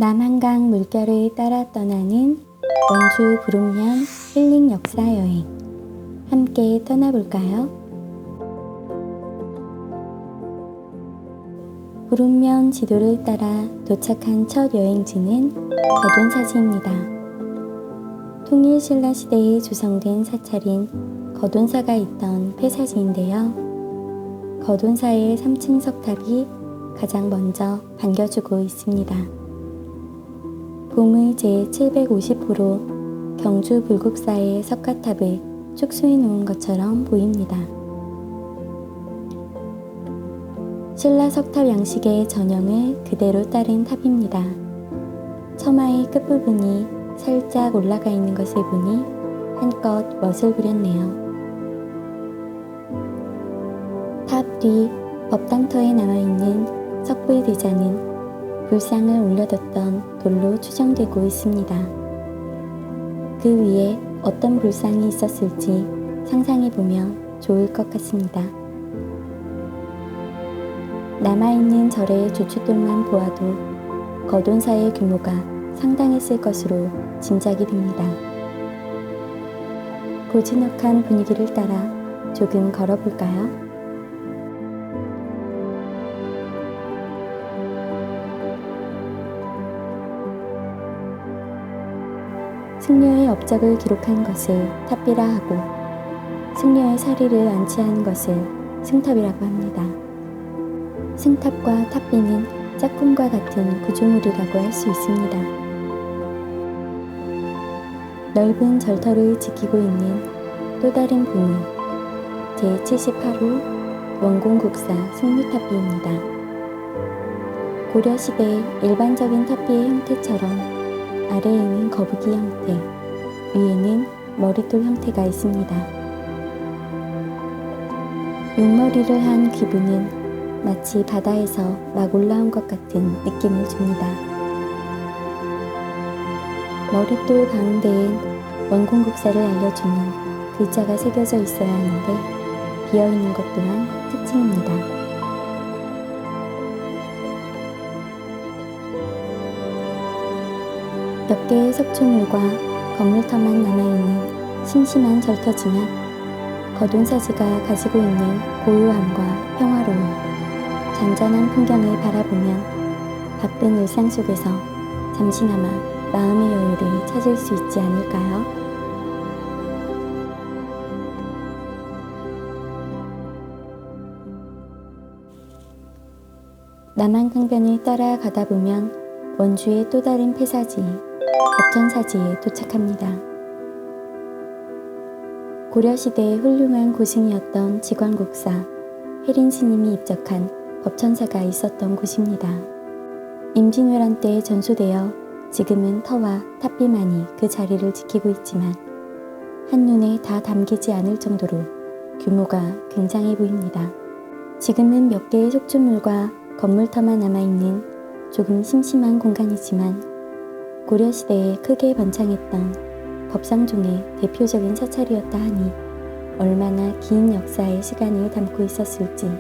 남한강 물결을 따라 떠나는 원주 부름면 힐링 역사 여행. 함께 떠나볼까요? 부름면 지도를 따라 도착한 첫 여행지는 거돈사지입니다. 통일신라시대에 조성된 사찰인 거돈사가 있던 폐사지인데요. 거돈사의 3층 석탑이 가장 먼저 반겨주고 있습니다. 보물 제750호로 경주 불국사의 석가탑을 축소해 놓은 것처럼 보입니다. 신라 석탑 양식의 전형을 그대로 따른 탑입니다. 처마의 끝부분이 살짝 올라가 있는 것을 보니 한껏 멋을 부렸네요. 탑 뒤 법당터에 남아있는 석불대자는 불상을 올려뒀던 돌로 추정되고 있습니다. 그 위에 어떤 불상이 있었을지 상상해보면 좋을 것 같습니다. 남아있는 절의 주춧돌만 보아도 거돈사의 규모가 상당했을 것으로 짐작이 됩니다. 고즈넉한 분위기를 따라 조금 걸어볼까요? 승려의 업적을 기록한 것을 탑비라 하고 승려의 사리를 안치한 것을 승탑이라고 합니다. 승탑과 탑비는 짝꿍과 같은 구조물이라고 할 수 있습니다. 넓은 절터를 지키고 있는 또 다른 보물 제78호 원공국사 승류탑비입니다. 고려시대 일반적인 탑비의 형태처럼 아래에는 거북이 형태, 위에는 머릿돌 형태가 있습니다. 용머리를 한 귀부는 마치 바다에서 막 올라온 것 같은 느낌을 줍니다. 머릿돌 가운데엔 원공국사를 알려주는 글자가 새겨져 있어야 하는데 비어있는 것 또한 특징입니다. 몇 개의 석촌물과 건물터만 남아있는 심심한 절터지만 거돈사지가 가지고 있는 고요함과 평화로움, 잔잔한 풍경을 바라보면 바쁜 일상 속에서 잠시나마 마음의 여유를 찾을 수 있지 않을까요? 남한강변을 따라가다 보면 원주의 또 다른 폐사지 법천사지에 도착합니다. 고려시대의 훌륭한 고승이었던 지광국사 혜린스님이 입적한 법천사가 있었던 곳입니다. 임진왜란 때 전소되어 지금은 터와 탑비만이 그 자리를 지키고 있지만 한눈에 다 담기지 않을 정도로 규모가 굉장해 보입니다. 지금은 몇 개의 속주물과 건물터만 남아있는 조금 심심한 공간이지만 고려시대에 크게 번창했던 법상종의 대표적인 사찰이었다 하니 얼마나 긴 역사의 시간을 담고 있었을지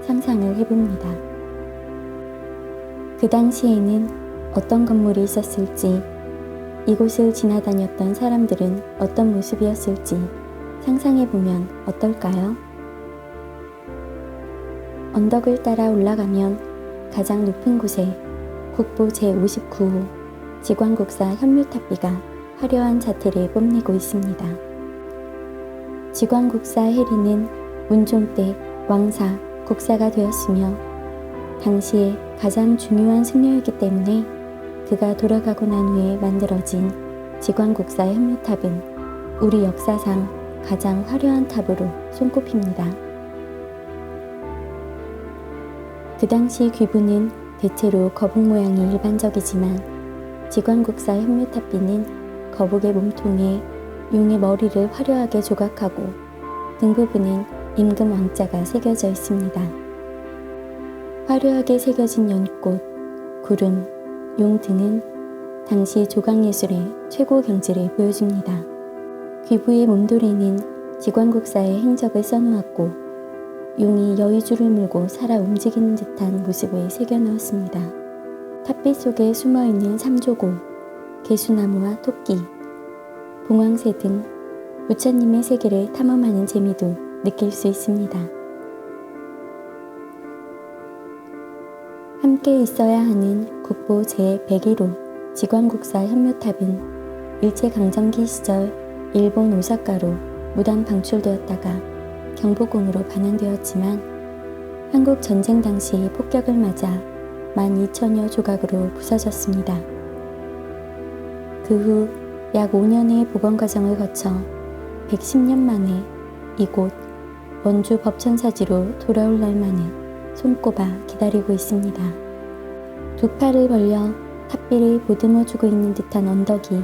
상상을 해봅니다. 그 당시에는 어떤 건물이 있었을지, 이곳을 지나다녔던 사람들은 어떤 모습이었을지 상상해보면 어떨까요? 언덕을 따라 올라가면 가장 높은 곳에 국보 제59호 지광국사 현묘탑비가 화려한 자태를 뽐내고 있습니다. 지광국사 혜리는 문종 때 왕사, 국사가 되었으며 당시에 가장 중요한 승려였기 때문에 그가 돌아가고 난 후에 만들어진 지광국사 현묘탑은 우리 역사상 가장 화려한 탑으로 손꼽힙니다. 그 당시 귀부는 대체로 거북 모양이 일반적이지만 지광국사 현묘탑비는 거북의 몸통에 용의 머리를 화려하게 조각하고 등 부분엔 임금 왕자가 새겨져 있습니다. 화려하게 새겨진 연꽃, 구름, 용 등은 당시 조각예술의 최고 경지를 보여줍니다. 귀부의 몸돌에는 지광국사의 행적을 써놓았고 용이 여의주를 물고 살아 움직이는 듯한 모습을 새겨넣었습니다. 탑빛 속에 숨어있는 삼조고, 개수나무와 토끼, 봉황새 등 부처님의 세계를 탐험하는 재미도 느낄 수 있습니다. 함께 있어야 하는 국보 제101호 지광국사 현묘탑은 일제강점기 시절 일본 오사카로 무단 방출되었다가 경복궁으로 반환되었지만 한국 전쟁 당시 폭격을 맞아 12,000여 조각으로 부서졌습니다. 그 후 약 5년의 복원 과정을 거쳐 110년 만에 이곳 원주 법천사지로 돌아올 날만을 손꼽아 기다리고 있습니다. 두 팔을 벌려 탑비를 보듬어주고 있는 듯한 언덕이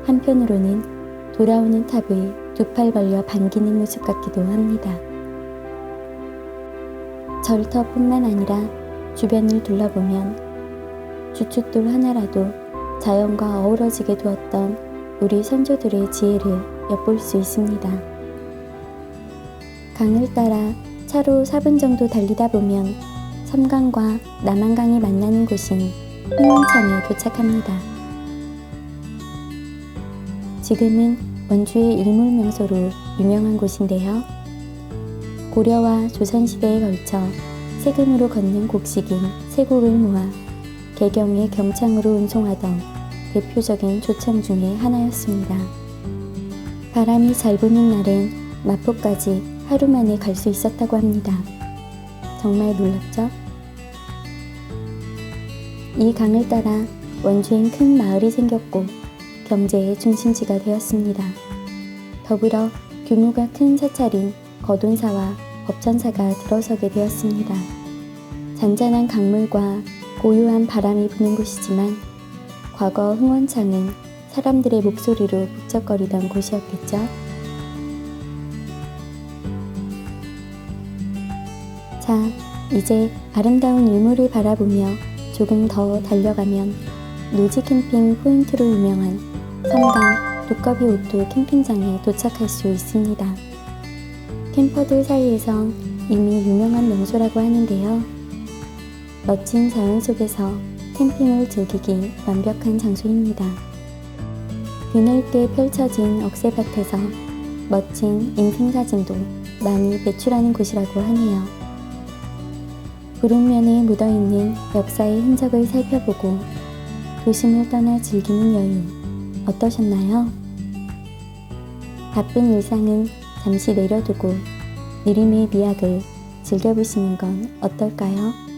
한편으로는 돌아오는 탑을 두 팔 벌려 반기는 모습 같기도 합니다. 절터뿐만 아니라 주변을 둘러보면 주춧돌 하나라도 자연과 어우러지게 두었던 우리 선조들의 지혜를 엿볼 수 있습니다. 강을 따라 차로 4분 정도 달리다 보면 섬강과 남한강이 만나는 곳인 흥원창에 도착합니다. 지금은 원주의 일몰명소로 유명한 곳인데요. 고려와 조선시대에 걸쳐 세금으로 걷는 곡식인 세곡을 모아 개경의 경창으로 운송하던 대표적인 조창 중의 하나였습니다. 바람이 잘 부는 날엔 마포까지 하루 만에 갈 수 있었다고 합니다. 정말 놀랍죠? 이 강을 따라 원주엔 큰 마을이 생겼고 경제의 중심지가 되었습니다. 더불어 규모가 큰 사찰인 거돈사와 법전사가 들어서게 되었습니다. 잔잔한 강물과 고요한 바람이 부는 곳이지만 과거 흥원창은 사람들의 목소리로 북적거리던 곳이었겠죠. 자, 이제 아름다운 일몰을 바라보며 조금 더 달려가면 노지 캠핑 포인트로 유명한 섬강 두꺼비 오토 캠핑장에 도착할 수 있습니다. 캠퍼들 사이에선 이미 유명한 명소라고 하는데요. 멋진 자연 속에서 캠핑을 즐기기 완벽한 장소입니다. 그늘께 펼쳐진 억새밭에서 멋진 인생사진도 많이 배출하는 곳이라고 하네요. 구름면에 묻어있는 역사의 흔적을 살펴보고 도심을 떠나 즐기는 여유 어떠셨나요? 바쁜 일상은 잠시 내려두고 느림의 미학을 즐겨보시는 건 어떨까요?